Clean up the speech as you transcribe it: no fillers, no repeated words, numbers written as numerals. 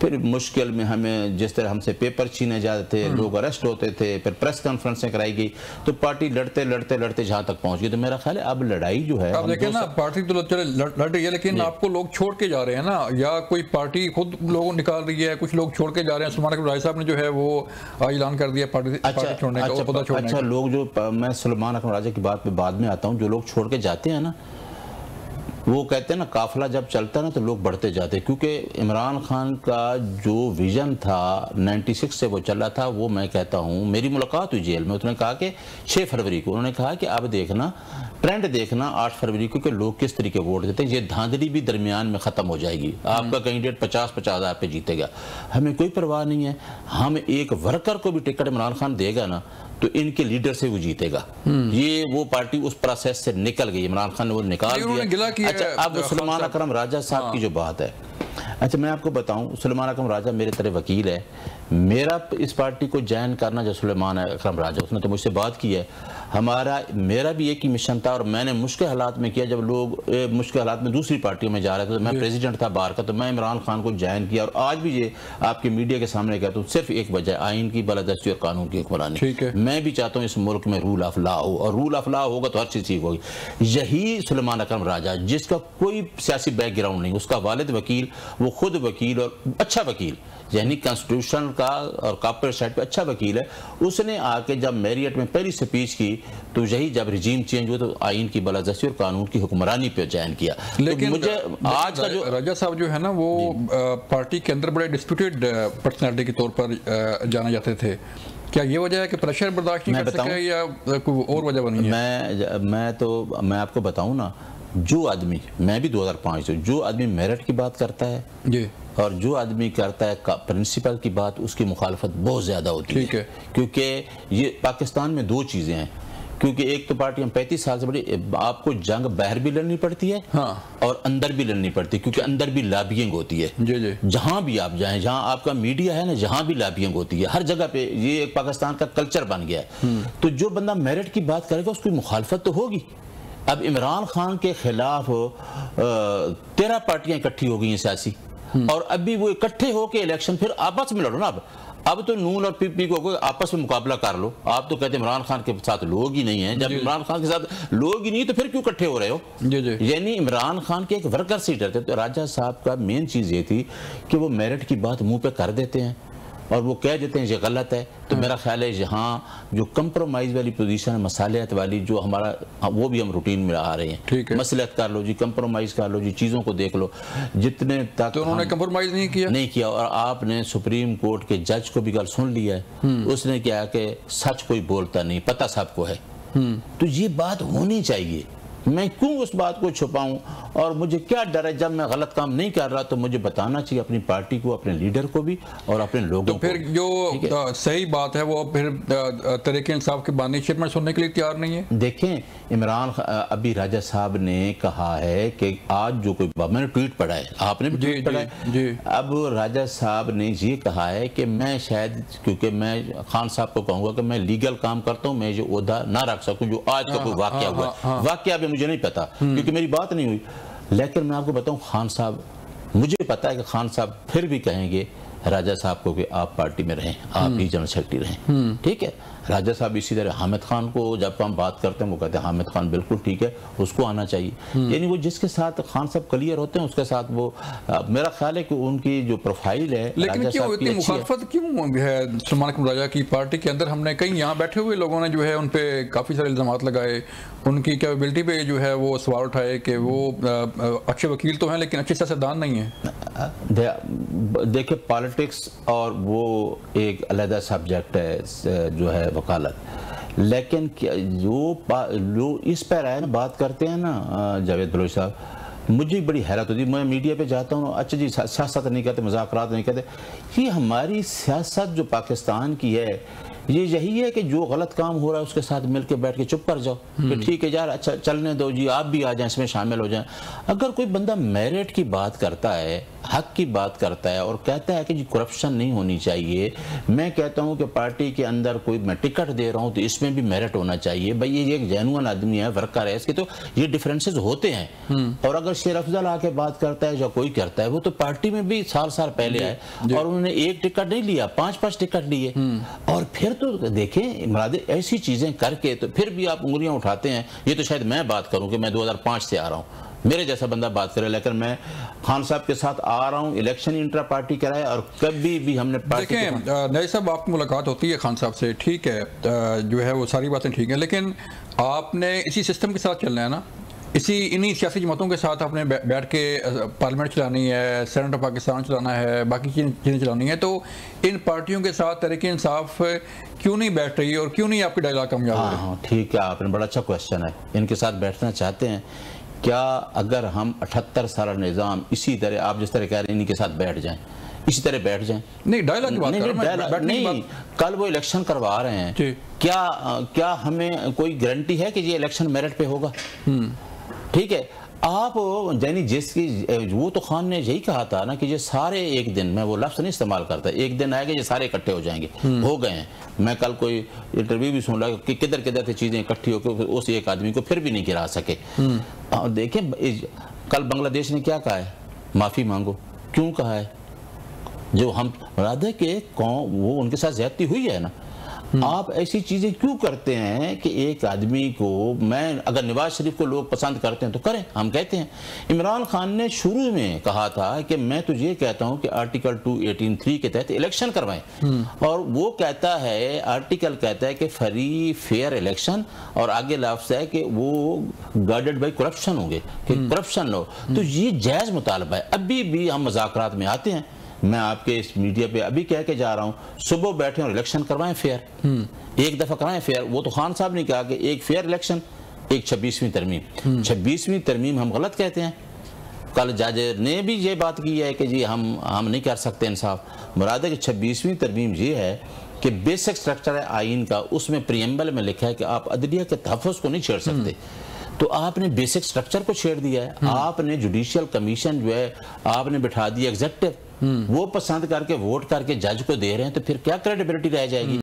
फिर मुश्किल में हमें जिस तरह हमसे पेपर छीने जाते थे, लोग अरेस्ट होते थे, फिर प्रेस कॉन्फ्रेंसें कराई गई, तो पार्टी लड़ते लड़ते लड़ते जहाँ तक पहुँच गई। तो मेरा ख्याल है अब लड़ाई जो है, अब देखिए ना, पार्टी तो चले लड़ रही है, लेकिन आपको लोग छोड़ के जा रहे हैं ना, या कोई पार्टी खुद लोगों निकाल रही है, कुछ लोग छोड़ के जा रहे हैं। सलमान अकरम राजा साहब ने जो है वो ऐलान कर दिया पार्टी छोड़ने का। अच्छा, लोग जो, मैं सलमान अकरम राजा की बात पे बाद में आता हूँ, जो लोग छोड़ के जाते हैं ना, वो कहते हैं ना, काफिला जब चलता है ना तो लोग बढ़ते जाते हैं, क्योंकि इमरान खान का जो विजन था 96 से वो चला था, वो मैं कहता हूँ, मेरी मुलाकात हुई जेल में, उसने कहा कि 6 फरवरी को उन्होंने कहा कि अब देखना, ट्रेंड देखना 8 फरवरी को कि लोग किस तरीके वोट देते हैं, ये धांधली भी दरमियान में ख़त्म हो जाएगी, आपका कैंडिडेट 50-50 हज़ार पे जीतेगा, हमें कोई परवाह नहीं है, हम एक वर्कर को भी टिकट इमरान खान देगा ना तो इनके लीडर से वो जीतेगा। ये वो पार्टी उस प्रोसेस से निकल गई, इमरान खान ने वो निकाल दिया। अच्छा, अब सलमान अकरम राजा साहब की जो बात है, अच्छा मैं आपको बताऊं, सलमान अकरम राजा मेरे तरह वकील है, मेरा इस पार्टी को ज्वाइन करना जो सलमान अकरम राजा, उसने तो मुझसे बात की है, मेरा भी एक ही मिशन था, और मैंने मुश्किल हालात में किया, जब लोग मुश्किल हालात में दूसरी पार्टियों में जा रहे थे, तो मैं प्रेसिडेंट था बार का, तो मैं इमरान खान को ज्वाइन किया, और आज भी ये आपके मीडिया के सामने कहता हूँ, सिर्फ एक वजह, आइन की बालादस्ती और कानून की हुक्मरानी। मैं भी चाहता हूँ इस मुल्क में रूल ऑफ लॉ हो, और रूल ऑफ लॉ होगा तो हर चीज़ ठीक होगी। यही सलमान अकरम राजा, जिसका कोई सियासी बैकग्राउंड नहीं, उसका वालिद वकील, वो खुद वकील और अच्छा वकील, यानी कॉन्स्टिट्यूशन का और कॉर्पोरेट साइड पे अच्छा वकील है, उसने आके जब मैरियट में पहली स्पीच की, तो यही जब रिजीम चेंज हुआ तो आइन की बालादस्ती और कानून की हुक्मरानी पे ज्वाइन किया। लेकिन तो मुझे आज का जो राजा साहब जो है ना, वो पार्टी के अंदर बड़े डिस्प्यूटेड पर्सनैलिटी के तौर पर जाने जाते थे, क्या ये वजह है कि प्रेशर बर्दाश्त नहीं कर सके, या कोई और वजह बनी है? मैं आपको बताऊं ना, जो आदमी, मैं भी 2005 से, जो आदमी मेरिट की बात करता है जी, और जो आदमी करता है प्रिंसिपल की बात, उसकी मुखालफत बहुत ज़्यादा होती है। क्योंकि ये पाकिस्तान में दो चीज़ें हैं, क्योंकि एक तो पार्टी हम 35 साल से बड़ी, आपको जंग बाहर भी लड़नी पड़ती है, हाँ, और अंदर भी लड़नी पड़ती है, क्योंकि अंदर भी लॉबिंग होती है। जी जी। जहाँ भी आप जाएं, जहाँ आपका मीडिया है ना, जहाँ भी लॉबिंग होती है, हर जगह पे ये एक पाकिस्तान का कल्चर बन गया है। तो जो बंदा मेरिट की बात करेगा उसकी मुखालफत तो होगी। अब इमरान खान के खिलाफ 13 पार्टियां इकट्ठी हो गई हैं सियासी, और अभी वो इकट्ठे होकर इलेक्शन फिर आपस में लड़ो ना। अब तो नून और पीपी को आपस में मुकाबला कर लो। आप तो कहते इमरान खान के साथ लोग ही नहीं है, जब इमरान खान के साथ लोग ही नहीं तो फिर क्यों इकट्ठे हो रहे हो? यानी इमरान खान के एक वर्कर से डरते। तो राजा साहब का मेन चीज ये थी कि वो मेरिट की बात मुंह पे कर देते हैं और वो कह देते हैं ये गलत है। तो मेरा ख्याल है यहाँ जो कंप्रोमाइज़ वाली पोजीशन है, मसालियत वाली, जो हमारा वो भी हम रूटीन में आ रहे हैं। ठीक है, मसलियत कर लो जी, कंप्रोमाइज़ कर लो जी, चीज़ों को देख लो। जितने तक तो उन्होंने कंप्रोमाइज़ नहीं किया, और आपने सुप्रीम कोर्ट के जज को भी गल सुन लिया है, उसने क्या कि सच कोई बोलता नहीं, पता सबको है। तो ये बात होनी चाहिए। मैं क्यों उस बात को छुपाऊं, और मुझे क्या डर है? जब मैं गलत काम नहीं कर रहा तो मुझे बताना चाहिए अपनी पार्टी को, अपने लीडर को भी और अपने लोगों को। तो फिर जो सही बात है वो फिर तहरीक इंसाफ के बानी चेयरमैन सुनने के लिए तैयार नहीं है। देखें, इमरान अभी राजा साहब ने कहा है कि आज जो कोई, मैंने ट्वीट पढ़ा है, आपने भी ट्वीट पढ़ा है। अब राजा साहब ने ये कहा है कि मैं शायद, क्योंकि मैं खान साहब को कहूँगा कि मैं लीगल काम करता हूँ, मैं ये ओहदा ना रख सकूँ जो आज का कोई वाकया हुआ। वाकया भी मुझे नहीं पता क्योंकि मेरी बात नहीं हुई, लेकिन मैं आपको बताऊं, खान साहब, मुझे पता है कि खान साहब फिर भी कहेंगे राजा साहब को कि आप पार्टी में रहें, आप ही जनरल सेक्रेटरी रहें। ठीक है, राजा साहब इसी तरह हामिद खान को जब हम बात करते हैं वो कहते हैं हामिद खान बिल्कुल ठीक है, उसको आना चाहिए। यानी वो जिसके साथ खान साहब क्लियर होते हैं उसके साथ वो, मेरा ख्याल है कि उनकी जो प्रोफाइल है, लेकिन क्यों इतनी मुखालफत क्यों है सलमान अकरम राजा की पार्टी के अंदर? हमने कई यहाँ बैठे हुए लोगों ने जो है उन पे काफ़ी सारे इल्ज़ामात लगाए, उनकी कैपेबिलिटी पे जो है वो सवाल उठाए कि वो अच्छे वकील तो हैं लेकिन अच्छे सियासतदान नहीं है। देखिए, पॉलिटिक्स और वो एक अलग सब्जेक्ट है जो है वकालत, लेकिन जो इस पर आए ना बात करते हैं ना जावेद बलोच साहब, मुझे बड़ी हैरत होती है। मैं मीडिया पे जाता हूँ, अच्छा जी सियासत नहीं कहते, मज़ाकरात नहीं कहते। ये हमारी सियासत जो पाकिस्तान की है, ये यही है कि जो गलत काम हो रहा है उसके साथ मिलके बैठ के चुप कर जाओ कि ठीक है यार, अच्छा चलने दो जी, आप भी आ जाएं, इसमें शामिल हो जाएं। अगर कोई बंदा मेरिट की बात करता है हक की बात करता है और कहता है कि जी करप्शन नहीं होनी चाहिए, मैं कहता हूं कि पार्टी के अंदर कोई मैं टिकट दे रहा हूं तो इसमें भी मेरिट होना चाहिए। भाई ये एक जेन्युइन आदमी है, वर्कर है, इसके तो ये डिफरेंसेस होते हैं। और अगर शेर अफजल आके बात करता है या कोई करता है, वो तो पार्टी में भी साल साल पहले आए और उन्होंने एक टिकट नहीं लिया, 5-5 टिकट लिए। और फिर तो देखें मुरादे, ऐसी चीजें करके तो फिर भी आप उंगलियां उठाते हैं। ये तो शायद मैं बात करूं कि मैं 2005 से आ रहा हूं, मेरे जैसा बंदा बात करे, लेकिन मैं खान साहब के साथ आ रहा हूं, इलेक्शन इंट्रा पार्टी कराया और कभी भी हमने पार्टी। देखें नए साहब, आपकी मुलाकात होती है खान साहब से, ठीक है, जो है वो सारी बातें ठीक है, लेकिन आपने इसी सिस्टम के साथ चलना है ना, इन्हीं सियासी जमातों के साथ आपने बैठ के पार्लियामेंट चलानी है, सेनेट ऑफ पाकिस्तान चलाना है, बाकी चीज़ें चलानी है। तो इन पार्टियों के साथ तहरीक इंसाफ क्यों नहीं बैठ रही और क्यों नहीं आपकी डायलॉग कामयाब हो रही? हाँ ठीक है, आपने बड़ा अच्छा क्वेश्चन है। इनके साथ बैठना चाहते हैं क्या? अगर हम 78 साल निज़ाम इसी तरह, आप जिस तरह कह रहे हैं, इनके साथ बैठ जाएं, इसी तरह बैठ जाएं, नहीं डायलॉग की बात कर रहा हूं, नहीं, कल वो इलेक्शन करवा रहे हैं, क्या हमें कोई गारंटी है कि ये इलेक्शन मेरिट पे होगा? ठीक है, आप यानी जिसकी, वो तो खान ने यही कहा था ना कि ये सारे एक दिन, मैं वो लफ्ज़ नहीं इस्तेमाल करता, एक दिन आएगा ये सारे इकट्ठे हो जाएंगे, हो गए हैं। मैं कल कोई इंटरव्यू भी सुन रहा कि किधर किधर से चीज़ें इकट्ठी होकर उस एक आदमी को फिर भी नहीं गिरा सके। देखें कल बांग्लादेश ने क्या कहा है, माफ़ी मांगो, क्यों कहा है? जो हम राधे के कौन, वो उनके साथ ज्यादती हुई है ना। आप ऐसी चीजें क्यों करते हैं कि एक आदमी को, मैं अगर नवाज शरीफ को लोग पसंद करते हैं तो करें, हम कहते हैं। इमरान खान ने शुरू में कहा था कि मैं तो ये कहता हूं कि आर्टिकल 218(3) के तहत इलेक्शन करवाएं, और वो कहता है, आर्टिकल कहता है कि फ्री फेयर इलेक्शन, और आगे लफ्ज़ है कि वो गाइडेड बाय करप्शन होंगे, कि करप्शन लो। तो ये जायज़ मुतालबा है। अभी भी हम मुज़ाकरात में आते हैं, मैं आपके इस मीडिया पे अभी कह के जा रहा हूं, सुबह बैठे और इलेक्शन करवाएं फेयर, एक दफा कराएं फेयर। वो तो खान साहब ने कहा कि एक फेयर इलेक्शन, एक 26वीं तरमीम। 26वीं तरमीम हम गलत कहते हैं। कल जज ने भी ये बात की है कि जी हम नहीं कर सकते इंसाफ। मुराद है कि 26वीं तरमीम ये है कि बेसिक स्ट्रक्चर है आइन का, उसमें प्रियम्बल में लिखा है कि आप अदलिया के तहफ़्फ़ुज़ को नहीं छेड़ सकते। तो आपने बेसिक स्ट्रक्चर को छेड़ दिया है। आपने जुडिशियल कमीशन जो है आपने बिठा दिया एग्जेक्टिव, वो पसंद करके वोट करके जज को दे रहे हैं, तो फिर क्या क्रेडिबिलिटी रह जाएगी?